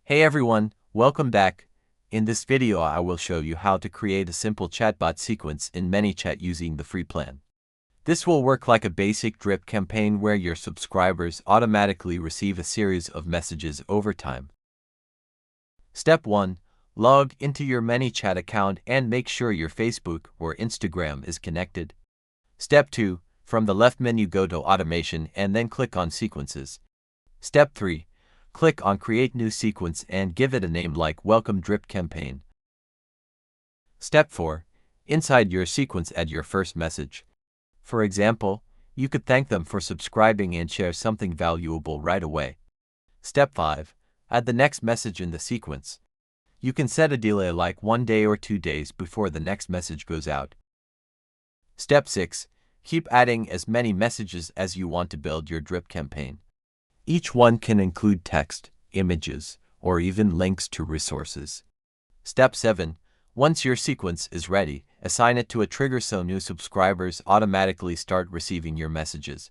Hey everyone, welcome back. In this video I will show you how to create a simple chatbot sequence in ManyChat using the free plan. This will work like a basic drip campaign where your subscribers automatically receive a series of messages over time. Step 1. Log into your ManyChat account and make sure your Facebook or Instagram is connected. Step 2. From the left menu go to Automation and then click on Sequences. Step 3. Click on Create New Sequence and give it a name like Welcome Drip Campaign. Step 4. Inside your sequence add your first message. For example, you could thank them for subscribing and share something valuable right away. Step 5. Add the next message in the sequence. You can set a delay like 1 day or 2 days before the next message goes out. Step 6. Keep adding as many messages as you want to build your drip campaign. Each one can include text, images, or even links to resources. Step 7. Once your sequence is ready, assign it to a trigger so new subscribers automatically start receiving your messages.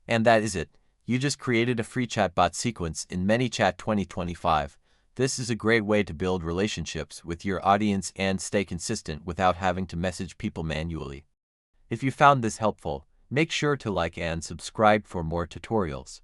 And that is it. You just created a free chatbot sequence in ManyChat 2025. This is a great way to build relationships with your audience and stay consistent without having to message people manually. If you found this helpful, make sure to like and subscribe for more tutorials.